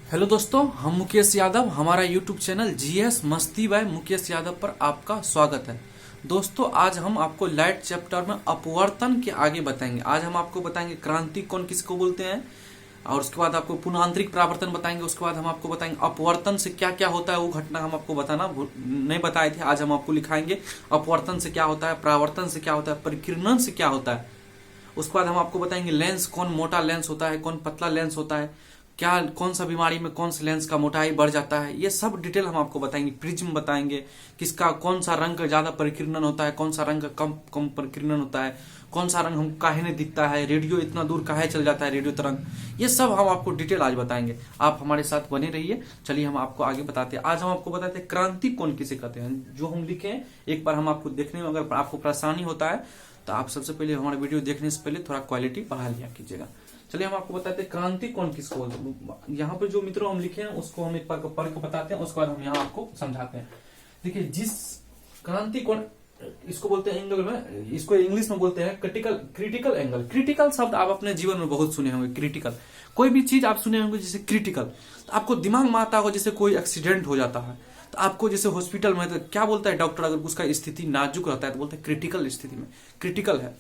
Hello दोस्तों, हम मुकेश यादव। हमारा यूट्यूब चैनल जीएस मस्ती बाय मुकेश यादव पर आपका स्वागत है। दोस्तों, आज हम आपको लाइट चैप्टर में अपवर्तन के आगे बताएंगे। आज हम आपको बताएंगे क्रांति कौन किसको बोलते हैं, और उसके बाद आपको पुनः आंतरिक परावर्तन बताएंगे। उसके बाद हम आपको बताएंगे अपवर्तन से क्या क्या होता है। वो घटना हम आपको बताना नहीं बताए थे, आज हम आपको लिखाएंगे अपवर्तन से क्या होता है, परावर्तन से क्या होता है, परिकिरणन से क्या होता है। उसके बाद हम आपको बताएंगे लेंस, कौन मोटा लेंस होता है, कौन पतला लेंस होता है, क्या कौन सा बीमारी में कौन सा लेंस का मोटाई बढ़ जाता है, ये सब डिटेल हम आपको बताएंगे। प्रिज्म बताएंगे, किसका कौन सा रंग का ज्यादा परिकिरणन होता है, कौन सा रंग का कम कम परिकिरणन होता है, कौन सा रंग हमको काहे नहीं दिखता है, रेडियो इतना दूर काहे चल जाता है, रेडियो तरंग, ये सब हम आपको डिटेल आज बताएंगे। आप हमारे साथ बने रहिए। चलिए हम आपको आगे बताते हैं। आज हम आपको बताते हैं क्रांति कौन किसे कहते हैं। जो हम लिखे हैं एक बार हम आपको देखने में अगर आपको परेशानी होता है तो आप सबसे पहले हमारा वीडियो देखने से पहले थोड़ा क्वालिटी बढ़ा लिया कीजिएगा। चलिए हम आपको बताते हैं क्रांति कौन किसको बोलते हैं। यहाँ पे जो मित्रों हम लिखे हैं उसको हम एक बार पढ़ के बताते हैं, उसके बाद हम यहाँ आपको समझाते हैं। देखिए, जिस क्रांति कौन इसको बोलते हैं एंगल में, इसको इंग्लिश में बोलते हैं क्रिटिकल एंगल। क्रिटिकल शब्द आप अपने जीवन में बहुत सुने होंगे। क्रिटिकल कोई भी चीज आप सुने होंगे जैसे क्रिटिकल, तो आपको दिमाग में आता होगा जैसे कोई एक्सीडेंट हो जाता है तो आपको जैसे हॉस्पिटल में तो क्या बोलता है डॉक्टर, अगर उसका स्थिति नाजुक रहता है तो बोलते हैं क्रिटिकल स्थिति में। क्रिटिकल है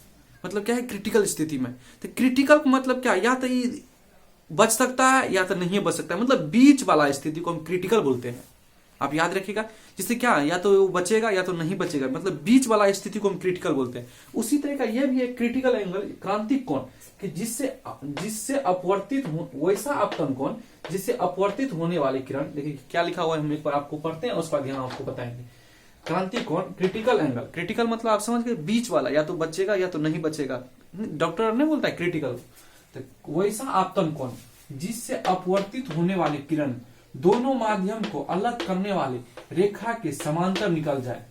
मतलब क्या है, क्रिटिकल स्थिति में। तो क्रिटिकल का मतलब क्या, या तो ये बच सकता है या तो नहीं बच सकता है, मतलब बीच वाला स्थिति को हम क्रिटिकल बोलते हैं। आप याद रखिएगा, जिससे क्या या तो वो बचेगा या तो नहीं बचेगा, मतलब बीच वाला स्थिति को हम क्रिटिकल बोलते हैं। उसी तरह का यह भी एक क्रिटिकल एंगल क्रांति कोण कि जिससे अपवर्तित वैसा आपतन कोण जिससे अपवर्तित होने वाले किरण। देखिए क्या लिखा हुआ है, हम एक बार आपको पढ़ते हैं, उसके बाद यहाँ आपको बताएंगे। क्रांति कोण क्रिटिकल एंगल, क्रिटिकल मतलब आप समझ गए बीच वाला, या तो बचेगा या तो नहीं बचेगा। डॉक्टर ने बोलता है क्रिटिकल, तो वैसा आपतन कोण जिससे अपवर्तित होने वाले किरण दोनों माध्यम को अलग करने वाले रेखा के समांतर निकल जाए।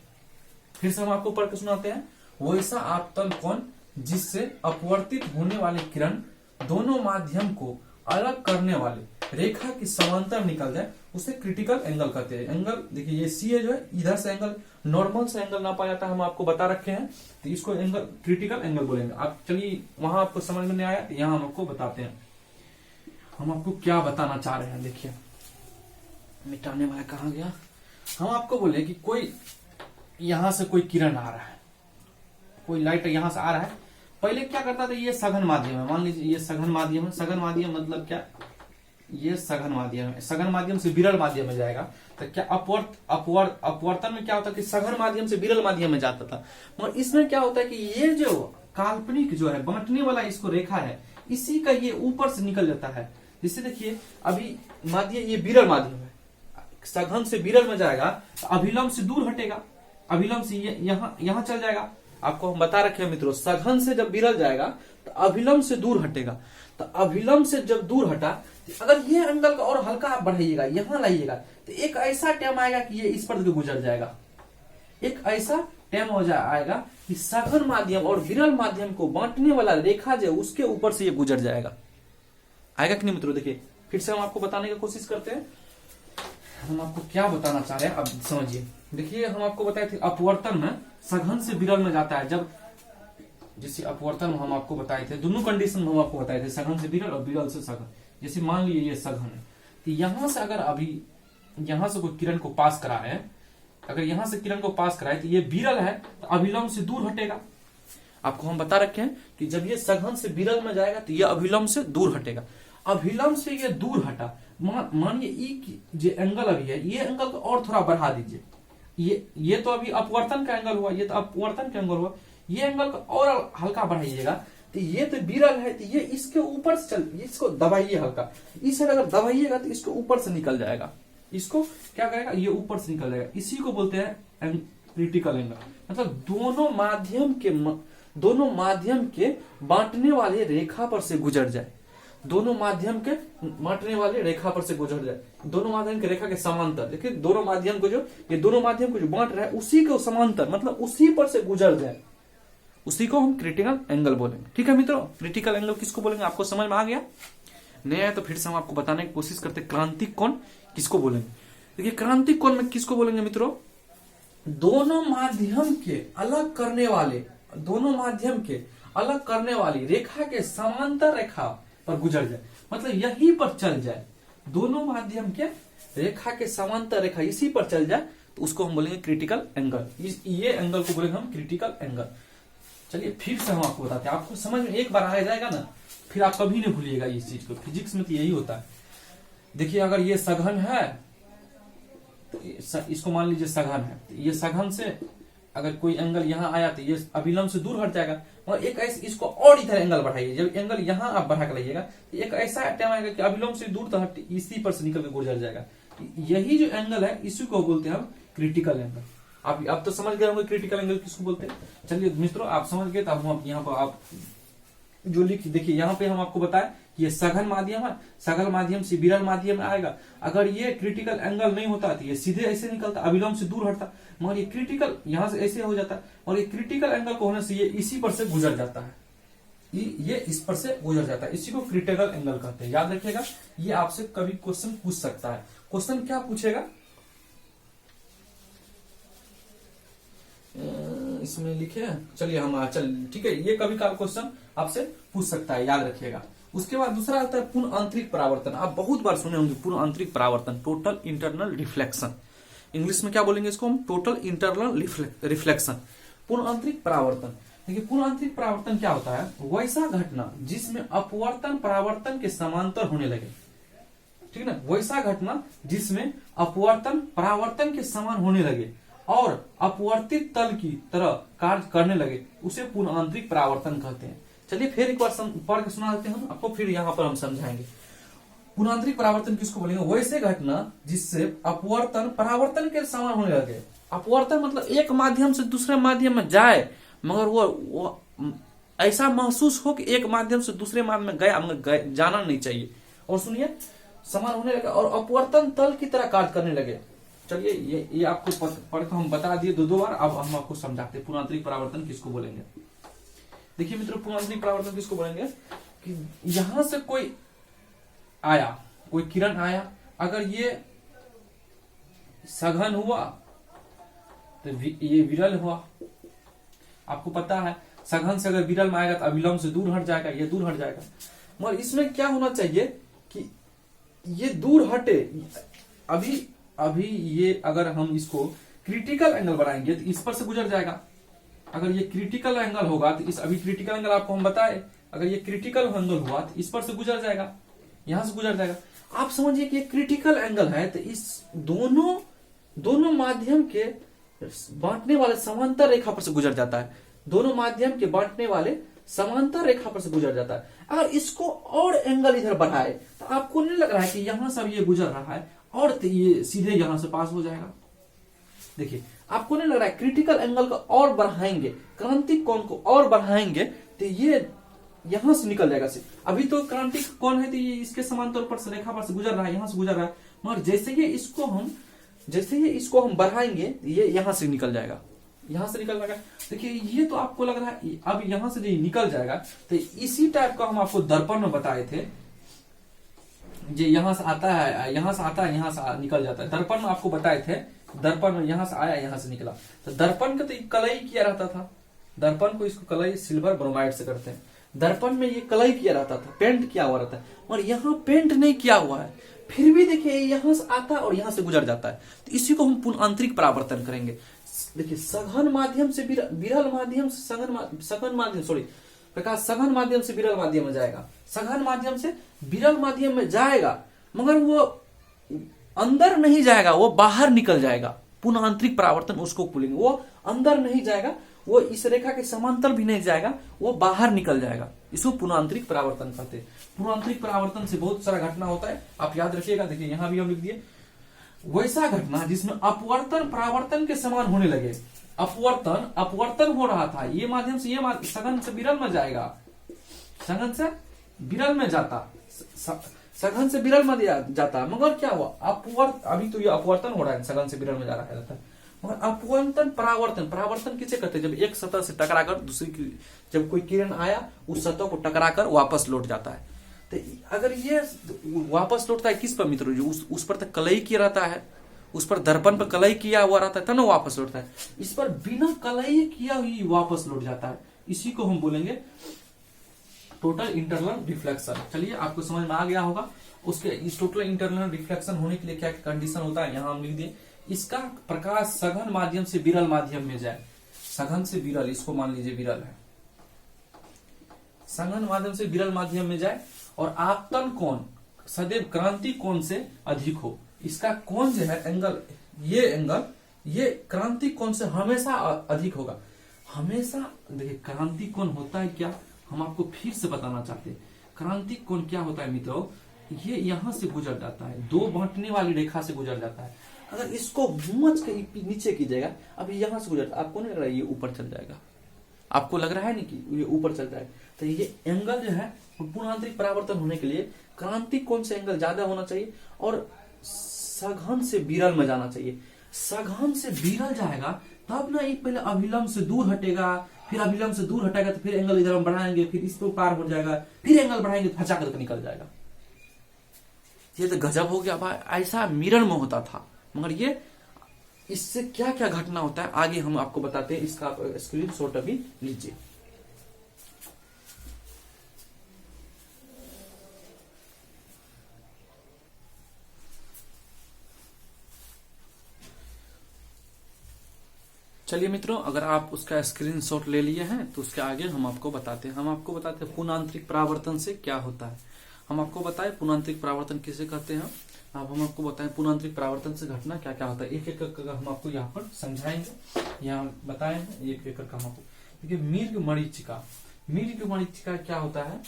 फिर से हम आपको पढ़ के सुनाते हैं। वैसा आपतन कोण जिससे अपवर्तित होने वाले किरण दोनों माध्यम को अलग करने वाले रेखा के समांतर निकल जाए, उसे क्रिटिकल एंगल कहते हैं। एंगल देखिए, ये सी है जो है, इधर से एंगल नॉर्मल से एंगल नापा जाता है, हम आपको बता रखे हैं, तो इसको एंगल क्रिटिकल एंगल बोलेंगे। आप चलिए, वहां आपको समझ में नहीं आया, यहाँ हम आपको बताते हैं हम आपको क्या बताना चाह रहे हैं। देखिए, मिटाने वाला कहाँ गया। हम आपको बोले कि कोई यहां से कोई किरण आ रहा है, कोई लाइट यहां से आ रहा है। पहले क्या करता था, ये सघन माध्यम है, मान लीजिए ये सघन माध्यम है। सघन माध्यम मतलब क्या, ये सघन माध्यम है। सघन माध्यम से विरल माध्यम में जाएगा, तो क्या अपवर्तन में क्या होता है कि सघन माध्यम से विरल माध्यम में जाता था। मगर इसमें क्या होता है कि ये जो काल्पनिक जो है बांटने वाला इसको रेखा है, इसी का ये ऊपर से निकल जाता है। जिससे देखिए, अभी माध्यम ये विरल माध्यम है, सघन से विरल में जाएगा तो अभिलंब से दूर हटेगा, अभिलंब से यहाँ चल जाएगा। आपको हम बता रखे हैं मित्रों, सघन से जब विरल जाएगा तो अभिलंब से दूर हटेगा। तो अभिलंब से जब दूर हटा, तो अगर ये एंगल का और हल्का आप बढ़ाइएगा, यहां लाइएगा, तो एक ऐसा टाइम आएगा कि ये इस पर गुजर जाएगा। एक ऐसा टाइम हो आएगा कि सघन माध्यम और विरल माध्यम को बांटने वाला रेखा जो उसके ऊपर से ये गुजर जाएगा। आएगा कि नहीं मित्रों। देखिए, फिर से हम आपको बताने की कोशिश करते हैं, हम आपको क्या बताना चाह रहे हैं अब समझिए। देखिए, हम आपको बताए थे अपवर्तन में सघन से विरल में जाता है। जब जैसे अपवर्तन हम आपको बताए थे, दोनों कंडीशन हम आपको बताए थे, सघन से विरल और विरल से सघन। जैसे मान लीजिए ये सघन है, तो यहां से अगर अभी यहां से कोई किरण को पास करा है, अगर यहां से किरण को पास कराए तो ये विरल है, तो अभिलंब से दूर हटेगा। आपको हम बता रखे हैं कि जब ये सघन से विरल में जाएगा तो ये अभिलंब से दूर हटेगा। अभिलंब से ये दूर हटा, मानिए जो एंगल अभी है, ये एंगल को और थोड़ा बढ़ा दीजिए। ये तो अभी अपवर्तन का एंगल हुआ, ये तो अपवर्तन का एंगल हुआ, ये एंगल को और हल्का बढ़ाइएगा, तो ये तो विरल है, तो ये इसके ऊपर से चल, इसको दबाइए हल्का, इस साइड अगर दबाइएगा तो इसको ऊपर से निकल जाएगा। इसको क्या करेगा, ये ऊपर से निकल जाएगा। इसी को बोलते हैं क्रिटिकल एंगल। मतलब दोनों माध्यम के बांटने वाले रेखा पर से गुजर जाए, दोनों माध्यम के बांटने वाले रेखा पर से गुजर जाए, दोनों माध्यम के रेखा के समांतर। देखिए, दोनों माध्यम को जो बांट रहा है उसी को समांतर, मतलब उसी पर से गुजर जाए, उसी को हम क्रिटिकल एंगल बोलेंगे। ठीक है मित्रों, क्रिटिकल एंगल किसको बोलेंगे, आपको समझ में आ गया। नहीं है तो फिर से हम आपको बताने की कोशिश करते हैं क्रांति कोण किसको बोलेंगे। देखिए, क्रांति कोण में किसको बोलेंगे मित्रों, दोनों माध्यम के अलग करने वाली रेखा के समांतर रेखा पर गुजर जाए, मतलब यहीं पर चल जाए, दोनों माध्यम के रेखा के समांतर रेखा इसी पर चल जाए तो उसको हम बोलेंगे क्रिटिकल एंगल। ये एंगल को बोलेंगे हम क्रिटिकल एंगल। चलिए फिर से हम आपको बताते हैं, आपको समझ में एक बार आ जाएगा ना, फिर आप कभी नहीं भूलिएगा इस चीज को। फिजिक्स में तो यही होता है। देखिए अगर ये सघन है तो इसको मान लीजिए सघन है, तो ये सघन से अगर कोई एंगल यहाँ आया तो ये अभिलंब से दूर हट जाएगा। और एक ऐसे इसको और इधर एंगल बढ़ाइए, जब एंगल यहाँ आप बढ़ा कर लाइएगा तो एक ऐसा टाइम आएगा कि अभिलंब से दूर तो हट इसी पर से निकल के गुजर जाएगा। यही जो एंगल है इसी को बोलते हैं हम क्रिटिकल एंगल। आप तो समझ गए होंगे क्रिटिकल एंगल किसको बोलते हैं। चलिए मित्रों आप समझ गए, तो अब हम यहाँ पर आप जो लिख देखिए, यहाँ पे हम आपको बताएं ये सघन माध्यम है, सघन माध्यम से विरल माध्यम में आएगा। अगर ये क्रिटिकल एंगल नहीं होता तो ये सीधे ऐसे निकलता, अभिलंब से दूर हटता, मगर ये क्रिटिकल यहाँ से ऐसे हो जाता है, और ये क्रिटिकल एंगल को होने से ये इसी पर से गुजर जाता है, ये इस पर से गुजर जाता है, इसी को क्रिटिकल एंगल कहते हैं। याद रखिएगा, ये आपसे कभी क्वेश्चन पूछ सकता है। क्वेश्चन क्या पूछेगा इसमें लिखे, चलिए हम चल ठीक है, ये कभी का क्वेश्चन आपसे पूछ सकता है, याद रखिएगा। उसके बाद दूसरा आता है पूर्ण आंतरिक परावर्तन। आप बहुत बार सुने होंगे पूर्ण आंतरिक परावर्तन, टोटल इंटरनल रिफ्लेक्शन। इंग्लिश में क्या बोलेंगे इसको हम, टोटल इंटरनल रिफ्लेक्शन, पूर्ण आंतरिक परावर्तन। देखिए पूर्ण आंतरिक परावर्तन क्या होता है, वैसा घटना जिसमें अपवर्तन परावर्तन के समांतर होने लगे, ठीक ना, वैसा घटना जिसमें अपवर्तन परावर्तन के समान होने लगे और अपवर्तित तल की तरह कार्य करने लगे, उसे पूर्ण आंतरिक परावर्तन कहते हैं। चलिए फिर एक बार पढ़ के सुना देते हैं हम आपको, फिर यहाँ पर हम समझाएंगे। पूर्ण आंतरिक परावर्तन किसको बोलेंगे, वैसे घटना जिससे अपवर्तन परावर्तन के समान होने लगे। अपवर्तन मतलब एक माध्यम से दूसरे माध्यम में जाए, मगर वो ऐसा महसूस हो कि एक माध्यम से दूसरे माध्यम में गया मगर जाना नहीं चाहिए। और सुनिए, समान होने लगे और अपवर्तन तल की तरह कार्य करने लगे। चलिए ये आपको पढ़ के हम बता दिए दो बार, अब हम आपको समझाते हैं पूर्ण आंतरिक परावर्तन किसको बोलेंगे। देखिए मित्रों, पूर्ण आंतरिक परावर्तन किसको बोलेंगे कि यहां से कोई आया, कोई किरण आया, अगर ये सघन हुआ तो ये विरल हुआ। आपको पता है सघन से अगर विरल में आएगा तो अभिलंब से दूर हट जाएगा, ये दूर हट जाएगा। मगर इसमें क्या होना चाहिए कि ये दूर हटे। अभी ये अगर हम इसको क्रिटिकल एंगल बनाएंगे तो इस पर से गुजर जाएगा। अगर ये क्रिटिकल एंगल होगा तो इस अभी क्रिटिकल एंगल आपको हम बताए, अगर ये क्रिटिकल एंगल हुआ तो इस पर से गुजर जाएगा, यहां से गुजर जाएगा। आप समझिए कि ये क्रिटिकल एंगल है तो इस दोनों माध्यम के बांटने वाले समांतर रेखा पर से गुजर जाता है, दोनों माध्यम के बांटने वाले समांतर रेखा पर से गुजर जाता है। अगर इसको और एंगल इधर बढ़ाए तो आपको नहीं लग रहा है कि यहां से ये गुजर रहा है और तो ये सीधे यहां से पास हो जाएगा। देखिए आपको नहीं लग रहा है क्रिटिकल एंगल को और बढ़ाएंगे, क्रांतिक कोण को और बढ़ाएंगे तो ये यहां से निकल जाएगा। अभी तो क्रांतिक कोण है तो ये इसके समांतर पर से रेखा पर से गुजर रहा है, यहां से गुजर रहा है, मगर जैसे ये इसको हम बढ़ाएंगे ये यहां से निकल जाएगा, यहां से निकल जाएगा। देखिए ये तो आपको लग रहा है अब यहां से जो निकल जाएगा, तो इसी टाइप का हम आपको दर्पण में बताए थे, ये यहां से आता है, यहां से निकल जाता है। दर्पण में आपको बताए थे, दर्पण में यहां से आया, यहां से निकला। तो दर्पण का तो कलई किया रहता था, दर्पण को इसको कलई सिल्वर ब्रोमाइड से करते हैं। दर्पण में ये कलई किया रहता था, पेंट किया हुआ रहता है, और यहाँ पेंट नहीं किया हुआ है, फिर भी देखिए यहां से आता है और यहां से गुजर जाता है। तो इसी को हम पूर्ण आंतरिक परावर्तन करेंगे। देखिए सघन माध्यम से विरल माध्यम से सघन माध्यम से विरल माध्यम में जाएगा, सघन माध्यम से विरल माध्यम में जाएगा, मगर वो अंदर नहीं जाएगा, वो बाहर निकल जाएगा। पूर्ण आंतरिक परावर्तन उसको बोलेंगे। वो अंदर नहीं जाएगा, वो इस रेखा के समांतर भी नहीं जाएगा, वो बाहर निकल जाएगा, इसको पूर्ण आंतरिक परावर्तन कहते हैं। पूर्ण आंतरिक परावर्तन से बहुत सारा घटना होता है, आप याद रखिएगा। देखिए यहां भी हम लिख दिए, वैसा घटना जिसमें अपवर्तन परावर्तन के समान होने लगे। अपवर्तन हो रहा था, ये माध्यम से ये सघन से विरल में जाएगा, सघन से विरल में जाता, सघन से विरल में जाता, मगर क्या हुआ अभी तो ये अपवर्तन हो रहा है, सघन से विरल में जा रहा है, मगर अपवर्तन परावर्तन किसे कहते हैं, जब एक सतह से टकराकर दूसरी, जब कोई किरण आया उस सतह को टकराकर वापस लौट जाता है। तो अगर ये वापस लौटता है किस पर मित्रों, जो उस पर तो कलई किया रहता है, उस पर दर्पण पर कलई किया हुआ रहता है, तब ना वापस लौटता है। इस पर बिना कलई किया हुई वापस लौट जाता है, इसी को हम बोलेंगे टोटल इंटरनल रिफ्लेक्शन। चलिए आपको समझ में आ गया होगा। उसके इस टोटल इंटरनल रिफ्लेक्शन होने के लिए क्या कंडीशन होता है, यहाँ हम लिख दिए, इसका प्रकाश सघन माध्यम से विरल माध्यम में जाए। सघन से विरल, इसको मान लीजिए विरल है, सघन माध्यम से विरल माध्यम में जाए और आपतन कोण सदैव क्रांति कोण से अधिक हो। इसका कोण जो है एंगल, ये एंगल ये क्रांति कोण से हमेशा अधिक होगा। हमेशा देखिए क्रांति कोण होता है क्या, हम आपको फिर से बताना चाहते हैं। क्रांति कोण क्या होता है मित्रों, ये यहां से गुजर जाता है, दो बांटने वाली रेखा से गुजर जाता है। अगर इसको घूमच के नीचे कीजिएगा, अभी यहां से गुजरता, आपको नहीं लग रहा है ये ऊपर चल जाएगा, आपको लग रहा है नहीं कि ये ऊपर चल जाएगा। तो ये एंगल जो है पूर्णांतरिक परावर्तन होने के लिए क्रांति कोण से एंगल ज्यादा होना चाहिए और सघन से विरल में जाना चाहिए। सघन से विरल जाएगा तब ना, एक पहले अभिलंब से दूर हटेगा, फिर अभिलंब से दूर हटेगा तो फिर एंगल इधर हम बढ़ाएंगे, फिर इस पर पार हो जाएगा, फिर एंगल बढ़ाएंगे तो फंसा करके निकल जाएगा। ये तो गजब हो गया भाई, ऐसा मिरर में होता था। मगर ये इससे क्या क्या घटना होता है आगे हम आपको बताते हैं। इसका स्क्रीन शॉट अभी लीजिए। चलिए मित्रों, अगर आप उसका स्क्रीनशॉट ले लिए हैं तो उसके आगे हम आपको बताते हैं। हम आपको बताते हैं पूर्णांतरिक परावर्तन से क्या होता है। हम आपको बताएं पूर्णांतरिक परावर्तन किसे कहते हैं। अब हम आपको बताएं पूर्णांतरिक परावर्तन से घटना क्या क्या होता है, एक एक करके हम आपको यहाँ पर समझाएंगे, यहाँ बताएंगे एक एक करके हम आपको। देखिए मिर्ग मरीचिका, मिर्ग मरीचिका क्या होता है,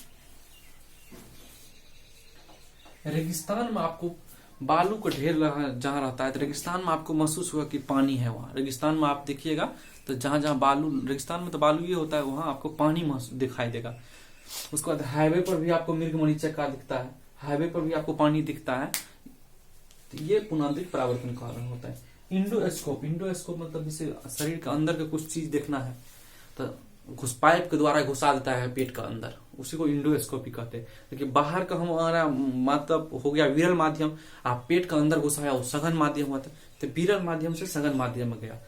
रेगिस्तान में आपको बालू का ढेर जहां रहता है तो रेगिस्तान में आपको महसूस हुआ कि पानी है। वहां रेगिस्तान में आप देखिएगा तो जहां जहां बालू, रेगिस्तान में तो बालू ये होता है, वहां आपको पानी दिखाई देगा। उसके बाद हाईवे पर भी आपको मिर्ग मरीचिका दिखता है, हाईवे पर भी आपको पानी दिखता है। तो ये पूर्णांतरिक परावर्तन का कारण होता है। इंडोस्कोप, इंडोस्कोप मतलब जैसे शरीर के अंदर का कुछ चीज देखना है तो पाइप के द्वारा घुसा देता है पेट का अंदर, उसी को इंडोस्कोपी कहते हैं। देखिए बाहर का हमारा मतलब हो गया विरल माध्यम, आप पेट का अंदर घुसाया वो सघन माध्यम होता है, तो विरल माध्यम से सघन माध्यम में गया,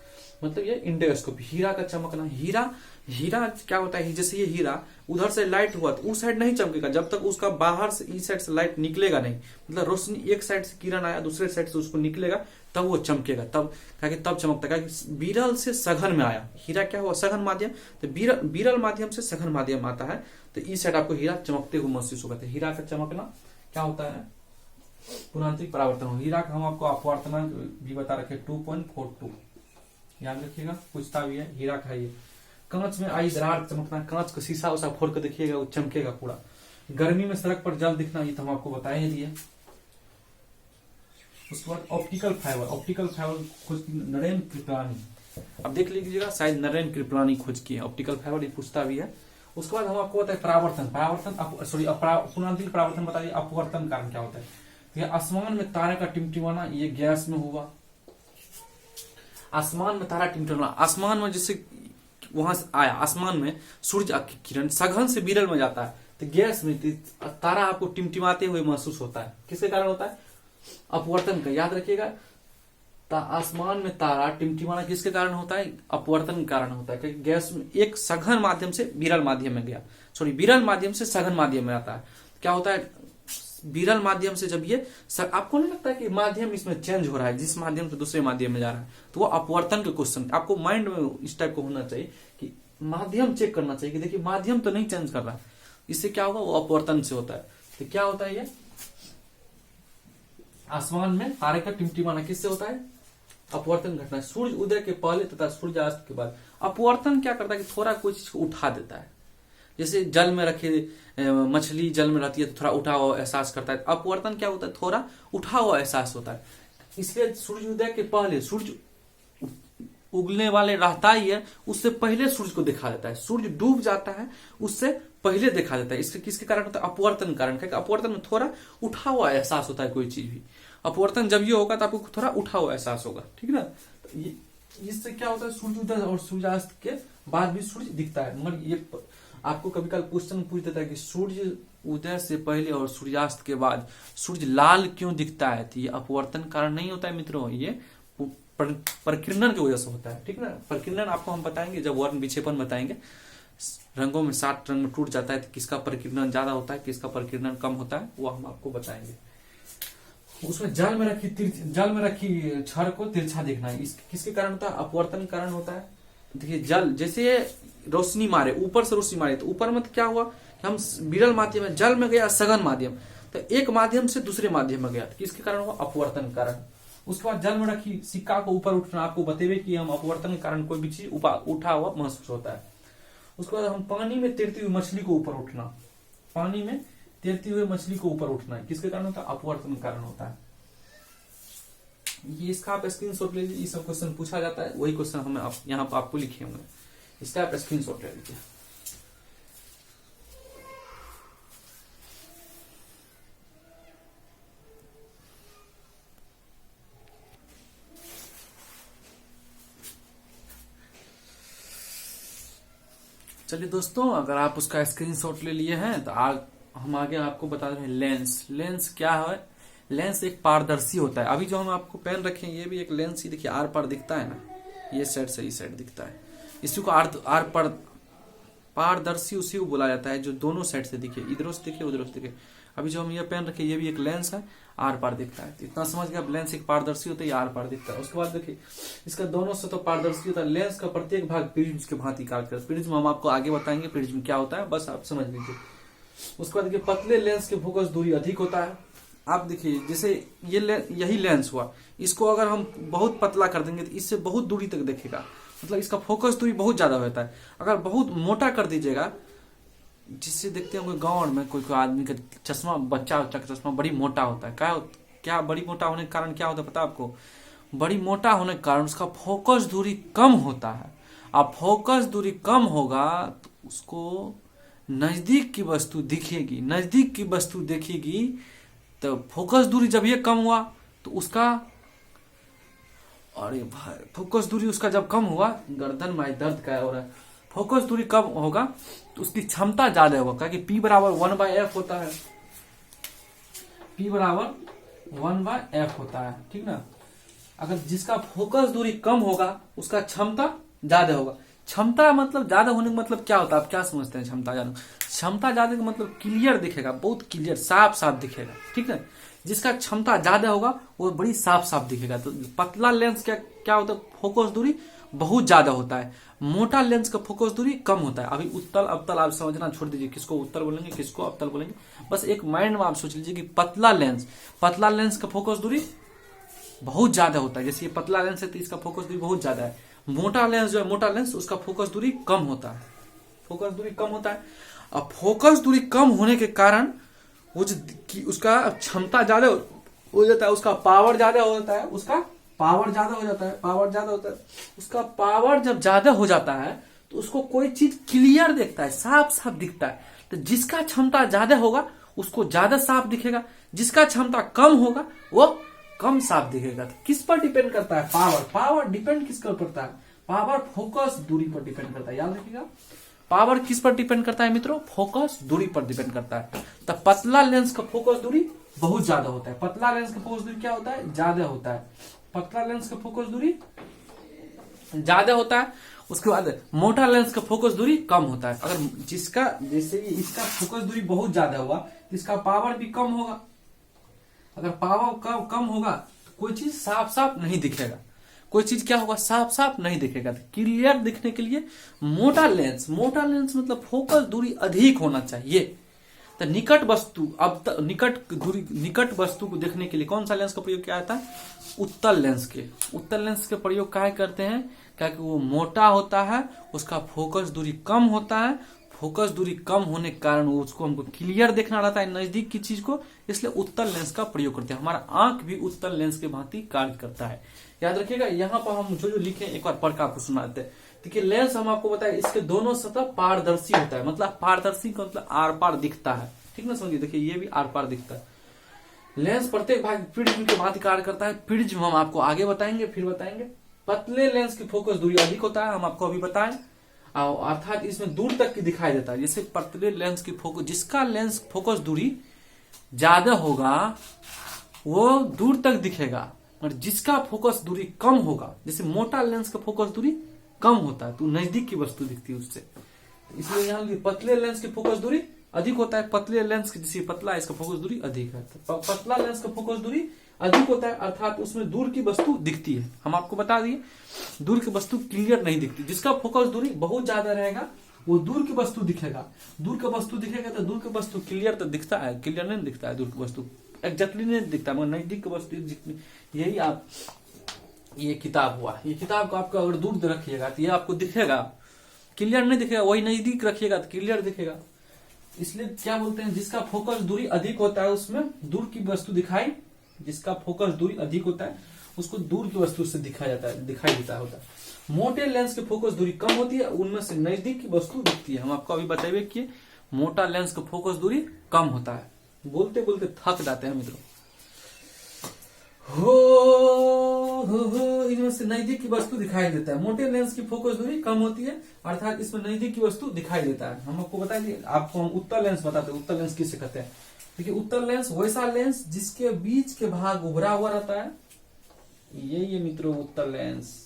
मतलब ये इंडोस्कोपी। हीरा का चमकना, हीरा हीरा क्या होता है, जैसे ये हीरा उधर से लाइट हुआ तो उस साइड नहीं चमकेगा जब तक उसका बाहर से इस साइड से लाइट निकलेगा नहीं, मतलब रोशनी एक साइड से किरण आया दूसरे साइड से उसको निकलेगा तब वो चमकेगा, तब तब चमकता है। विरल से सघन में आया, हीरा क्या हुआ सघन माध्यम, तो विरल माध्यम से सघन माध्यम आता है तो इस साइड आपको हीरा चमकते हुए महसूस होगा। तो हीरा का चमकना क्या होता है, पूर्णांतरिक परावर्तन। हीरा का हम आपको अपवर्तनांक भी बता रखे 2.42, याद रखिएगा, पूछता भी है हीरा का। ये कांच में आई दरार चमकना, कांच का शीशा उसा फोड़ कर देखिएगा वो चमकेगा पूरा। गर्मी में सड़क पर जल दिखना, ये तो हम आपको बताए ही दिए। उसके बाद ऑप्टिकल फाइबर, ऑप्टिकल फाइबर खोज की नरेंद्र कृपलानी, अब देख लीजिएगा शायद नरेंद्र कृपलानी खोज की है ऑप्टिकल फाइबर, ये पूछता भी है। उसके बाद हम आपको बताए परावर्तन, पूर्णांतरिक परावर्तन बताइए। अपवर्तन कारण क्या होता है, तो आसमान में तारे का टिमटिमाना, ये गैस में हुआ। आसमान में तारा टिमटिमाना, आसमान में जैसे वहां से आया, आसमान में सूर्य की किरण सघन से विरल में जाता है तो गैस में तारा आपको टिमटिमाते हुए महसूस होता है, किसके कारण होता है, अपवर्तन का। याद रखिएगा आसमान में तारा टिमटिमाना किसके कारण होता है, अपवर्तन के कारण होता है, क्योंकि गैस में एक सघन माध्यम से विरल माध्यम में गया, विरल माध्यम से सघन माध्यम में आता है। क्या होता है विरल माध्यम से जब ये आपको नहीं लगता है कि माध्यम इसमें चेंज हो रहा है, जिस माध्यम से दूसरे माध्यम में जा रहा है, तो वो अपवर्तन के क्वेश्चन आपको माइंड में इस टाइप को होना चाहिए कि माध्यम चेक करना चाहिए कि देखिए माध्यम तो नहीं चेंज कर रहा, इससे क्या होगा, वो अपवर्तन से होता है। तो क्या होता है ये आसमान में तारे का टिमटिमाना किससे होता है, अपवर्तन घटना। सूर्य उदय के पहले तथा सूर्यास्त के बाद। अपवर्तन क्या करता है कि थोड़ा कोई चीज को उठा देता है, जैसे जल में रखे मछली जल में रहती है तो थोड़ा उठा हुआ एहसास करता है, अपवर्तन क्या होता है, थोड़ा उठा हुआ एहसास होता है। इसलिए सूर्योदय के पहले, सूर्य उगने वाले रहता ही है, उससे पहले सूर्य को दिखा देता है। सूर्य डूब जाता है उससे पहले दिखा देता है। इसके किसके कारण होता है, अपवर्तन कारण। क्योंकि अपवर्तन में थोड़ा उठा हुआ एहसास होता है कोई चीज भी, अपवर्तन जब ये होगा तो आपको थोड़ा उठा हुआ एहसास होगा, ठीक है ना। तो इससे क्या होता है, सूर्योदय और सूर्यास्त के बाद भी सूर्य दिखता है। मगर ये आपको कभी कल क्वेश्चन पूछ देता है कि सूर्य उदय से पहले और सूर्यास्त के बाद सूर्य लाल क्यों दिखता है, तो ये अपवर्तन कारण नहीं होता है मित्रों, ये प्रकीर्णन की वजह से होता है, ठीक है ना। प्रकीर्णन आपको हम बताएंगे जब वर्ण विक्षेपण बताएंगे। रंगों में 60 रंग में टूट जाता है तो किसका परिकीर्णन ज्यादा होता है, किसका परिकीर्णन कम होता है, वो हम आपको बताएंगे। उसमें जल में रखी छड़ को तिरछा देखना है, किसके कारण होता है, अपवर्तन कारण होता है। देखिए जल जैसे रोशनी मारे, ऊपर से रोशनी मारे तो ऊपर में तो क्या हुआ कि हम विरल माध्यम में, जल में गया सघन माध्यम, तो एक माध्यम से दूसरे माध्यम में गया, तो किसके कारण हुआ, अपवर्तन कारण। उसके बाद जल में रखी सिक्का को ऊपर उठना, आपको बतेवे कि हम अपवर्तन के कारण कोई भी चीज उठा हुआ महसूस होता है। उसके बाद हम पानी में तैरती हुई मछली को ऊपर उठना, पानी में तैरती हुई मछली को ऊपर उठना किसके कारण होता है, अपवर्तन कारण होता है। ये इसका आप स्क्रीनशॉट ले लीजिए, ये सब क्वेश्चन पूछा जाता है, वही क्वेश्चन हमें यहाँ पर आपको लिखे होंगे, इसका आप स्क्रीनशॉट ले लीजिए। चलिए दोस्तों, अगर आप उसका स्क्रीनशॉट ले लिए हैं तो हम आगे आपको बता रहे हैं लेंस। लेंस क्या है, लेंस एक पारदर्शी होता है। अभी जो हम आपको पेन रखे हैं ये भी एक लेंस ही, देखिए आर पार दिखता है ना, ये साइड से इस साइड दिखता है, इसी को आर पार पारदर्शी उसी को बोला जाता है जो दोनों साइड से दिखे, इधरों से दिखे उधरों से दिखे। अभी जो हम ये पेन रखे ये भी एक लेंस है, आर पार दिखता है, तो इतना समझ गया, लेंस एक पारदर्शी होता है, आर पार दिखता है। उसके बाद देखिए इसका दोनों से तो पारदर्शी होता है, लेंस का प्रत्येक भाग प्रिज्म के भांति कार्य करता है। प्रिज्म हम आपको आगे बताएंगे प्रिज्म क्या होता है, बस आप समझ लीजिए। उसके बाद देखिए पतले लेंस के फोकस दूरी अधिक होता है। आप देखिए जैसे यही लेंस हुआ, इसको अगर हम बहुत पतला कर देंगे तो इससे बहुत दूरी तक देखेगा, मतलब इसका फोकस दूरी बहुत ज्यादा होता है। अगर बहुत मोटा कर दीजिएगा, जिससे देखते होंगे गाँव में कोई आदमी का चश्मा, बच्चा का चश्मा बड़ी मोटा होता है, क्या बड़ी मोटा होने के कारण क्या होता है पता है आपको, बड़ी मोटा होने के कारण उसका फोकस दूरी कम होता है। अब फोकस दूरी कम होगा तो उसको नजदीक की वस्तु दिखेगी, नजदीक की वस्तु देखेगी, तो फोकस दूरी जब ये कम हुआ तो उसका, अरे भाई फोकस दूरी उसका जब कम हुआ, गर्दन में दर्द का हो रहा है, फोकस दूरी कम होगा तो उसकी क्षमता ज्यादा होगा, क्योंकि P बराबर 1/f होता है, P बराबर 1/f होता है, ठीक ना। अगर जिसका फोकस दूरी कम होगा उसका क्षमता ज्यादा होगा। क्षमता मतलब ज्यादा होने का मतलब क्या होता है, आप क्या समझते हैं क्षमता ज्यादा, क्षमता ज्यादा का मतलब क्लियर दिखेगा, बहुत क्लियर साफ साफ दिखेगा, ठीक है। जिसका क्षमता ज्यादा होगा वो बड़ी साफ साफ दिखेगा। तो पतला लेंस क्या होता है, फोकस दूरी बहुत ज्यादा होता है, मोटा लेंस का फोकस दूरी कम होता है। अभी उत्तल अवतल आप समझना छोड़ दीजिए, किसको उत्तल बोलेंगे किसको अवतल बोलेंगे, बस एक माइंड में आप सोच लीजिए कि पतला लेंस का फोकस दूरी बहुत ज्यादा होता है। जैसे ये पतला लेंस है तो इसका फोकस दूरी बहुत ज्यादा है। मोटा लेंस जो है, मोटा लेंस उसका फोकस दूरी कम होता है, फोकस दूरी कम होता है। अब फोकस दूरी कम होने के कारण वो उसका क्षमता ज्यादा हो जाता है, उसका पावर ज्यादा हो जाता है, उसका पावर ज्यादा हो जाता है। उसका पावर जब ज्यादा हो जाता है तो उसको कोई चीज क्लियर दिखता है, साफ साफ दिखता है। तो जिसका क्षमता ज्यादा होगा उसको ज्यादा साफ दिखेगा, जिसका क्षमता कम होगा वो कम साफ दिखेगा। तो किस पर डिपेंड करता है, पावर डिपेंड किस पर करता है, पावर फोकस दूरी पर डिपेंड करता है, याद रखिएगा। पावर किस पर डिपेंड करता है मित्रों, फोकस दूरी पर डिपेंड करता है। तो पतला लेंस का फोकस दूरी बहुत ज्यादा होता है, पतला लेंस का फोकस दूरी क्या होता है, ज्यादा होता है। पतला लेंस का फोकस दूरी ज्यादा होता है। उसके बाद मोटा लेंस का फोकस दूरी कम होता है। अगर जिसका जैसे इसका फोकस दूरी बहुत ज्यादा हुआ तो इसका पावर भी कम होगा। अगर पावर कम होगा तो कोई चीज साफ साफ नहीं दिखेगा, कोई चीज क्या होगा, साफ साफ नहीं दिखेगा। क्लियर दिखने के लिए मोटा लेंस मतलब फोकस दूरी अधिक होना चाहिए। तो निकट वस्तु को देखने के लिए कौन सा लेंस का प्रयोग किया जाता है, उत्तल लेंस के प्रयोग क्या करते हैं, क्या कि वो मोटा होता है, उसका फोकस दूरी कम होता है। फोकस दूरी कम होने के कारण उसको हमको क्लियर देखना रहता है नजदीक की चीज को, इसलिए उत्तल लेंस का प्रयोग करते हैं। हमारा आंख भी उत्तल लेंस के भांति कार्य करता है, याद रखिएगा। यहाँ पर हम जो लिखे एक बार पढ़ के आपको सुनाते हैं। देखिए लेंस हम आपको बताया इसके दोनों सतह पारदर्शी होता है, मतलब पारदर्शी का मतलब आर पार दिखता है, ठीक ना, समझिए। देखिए ये भी आर पार दिखता है। लेंस प्रत्येक भाग प्रिज्म के भांति कार्य करता है। प्रिज्म हम आपको आगे बताएंगे, फिर बताएंगे। पतले लेंस की फोकस दूरी अधिक होता है, हम आपको अभी बताएं, अर्थात इसमें दूर तक की दिखाई देता है। जैसे पतले लेंस की फोकस, जिसका लेंस फोकस दूरी ज्यादा होगा वो दूर तक दिखेगा, और जिसका फोकस दूरी कम होगा, जैसे मोटा लेंस का फोकस दूरी कम होता है तो नजदीक की वस्तु दिखती है उससे, इसलिए यहाँ पतले लेंस की फोकस दूरी अधिक होता है, पतले लेंस की जैसे पतला है इसका फोकस दूरी अधिक है। पतला लेंस का फोकस दूरी अधिक होता है, अर्थात उसमें दूर की वस्तु दिखती है। हम आपको बता दिए दूर की वस्तु क्लियर नहीं दिखती। जिसका फोकस दूरी बहुत ज्यादा रहेगा वो दूर की वस्तु दिखेगा, दूर की वस्तु दिखेगा तो दूर की वस्तु क्लियर तो दिखता है, क्लियर नहीं दिखता है, दूर की वस्तु एग्जैक्टली नहीं दिखता, मगर नजदीक की वस्तु यही आप ये किताब हुआ, ये किताब को आपको अगर दूर रखिएगा तो ये आपको दिखेगा, क्लियर नहीं दिखेगा, वही नजदीक रखिएगा तो क्लियर दिखेगा। इसलिए क्या बोलते हैं, जिसका फोकस दूरी अधिक होता है उसमें दूर की वस्तु दिखाई, जिसका फोकस दूरी अधिक होता है उसको दूर की वस्तु से दिखाई देता होता है। मोटे लेंस की फोकस दूरी कम होती है, उनमें से नजदीक की वस्तु दिखती है। हम आपको अभी बताइए कि मोटा लेंस का फोकस दूरी कम होता है। बोलते बोलते थक जाते हैं मित्रों। इनमें से नजदीक की वस्तु दिखाई देता है। मोटे लेंस की फोकस दूरी कम होती है, अर्थात इसमें नजदीक की वस्तु दिखाई देता है। हम आपको बताइए, आपको हम उत्तल लेंस बताते हैं। उत्तल लेंस किसे कहते हैं? देखिए, उत्तल लेंस वैसा लेंस जिसके बीच के भाग उभरा हुआ रहता है, ये मित्रों उत्तल लेंस।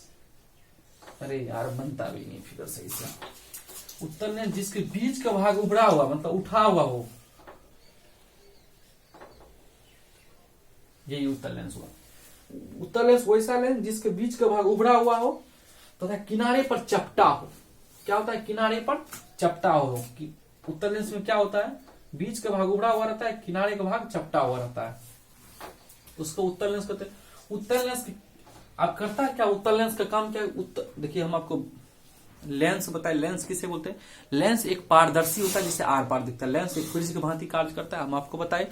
अरे यार बनता भी नहीं फिगर सही से। उत्तल लेंस जिसके बीच का भाग उभरा हुआ मतलब उठा हुआ हो, यही उत्तल लेंस हुआ। उत्तल लेंस वैसा लेंस जिसके बीच का भाग उभरा हुआ हो तथा किनारे पर चपटा हो। क्या होता है? किनारे पर चपटा हो। उत्तल लेंस में क्या होता है? बीच का भाग उभरा हुआ रहता है, किनारे का भाग चपटा हुआ रहता है, उसको उत्तल लेंस कहते हैं। उत्तल लेंस आप करता है क्या? उत्तल लेंस का काम क्या है? देखिए, हम आपको लेंस बताए। लेंस किसे बोलते हैं? लेंस एक पारदर्शी होता है जिससे आर पार दिखता है। लेंस एक प्रिज्म की भांति कार्य करता है। हम आपको बताए,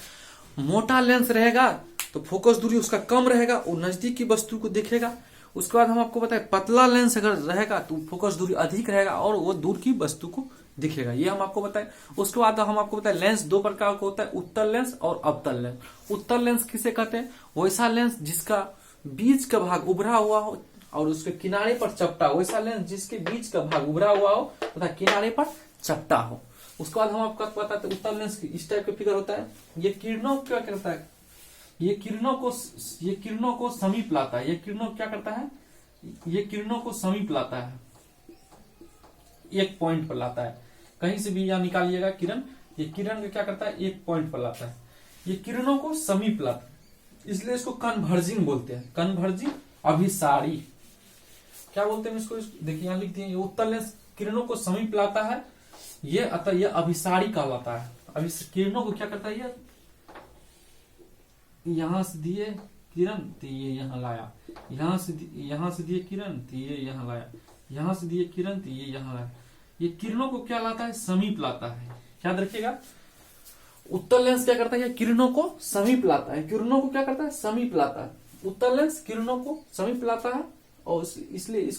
मोटा लेंस रहेगा तो फोकस दूरी उसका कम रहेगा, वो नजदीक की वस्तु को दिखेगा। उसके बाद हम आपको बताए, पतला लेंस अगर रहेगा तो फोकस दूरी अधिक रहेगा और वो दूर की वस्तु को दिखेगा। ये हम आपको बताए। उसके बाद हम आपको बताए, लेंस दो प्रकार का होता है, उत्तल लेंस और अवतल लेंस। उत्तल लेंस किसे कहते हैं? वैसा लेंस जिसका बीच का भाग उभरा हुआ हो और उसके किनारे पर चपटा। वैसा लेंस जिसके बीच का भाग उभरा हुआ हो तथा किनारे पर चपटा हो। उसके बाद हम आपको बताते हैं, उत्तल लेंस इस टाइप का फिगर होता है। ये किरणों क्या करता है? ये किरणों को समीप लाता है। ये किरणों क्या करता है? ये किरणों को समीप लाता है, एक पॉइंट पर लाता है। कहीं से भी यहां निकालिएगा किरण, ये किरण क्या करता है? एक पॉइंट पर लाता है। ये किरणों को समीप लाता है, इसलिए इसको कन्वर्जिंग बोलते हैं। कन्वर्जिंग अभिसारी क्या बोलते हैं इसको? देखिए यहां लिख दिए, ये उत्तल लेंस किरणों को समीप लाता है, ये अतः ये अभिसारी कहलाता है। अभी किरणों को क्या करता है? ये यहां से दिए किरण तो ये यहाँ लाया, यहां से दिए किरण तो ये यहाँ लाया, यहां से दिए किरण तो ये यहाँ लाया। ये किरणों को क्या लाता है? समीप लाता है। याद रखिएगा, उत्तल लेंस क्या करता है? किरणों को समीप लाता है। किरणों को क्या करता है? समीप लाता है। उत्तल लेंस किरणों को समीप लाता है और इसलिए इसको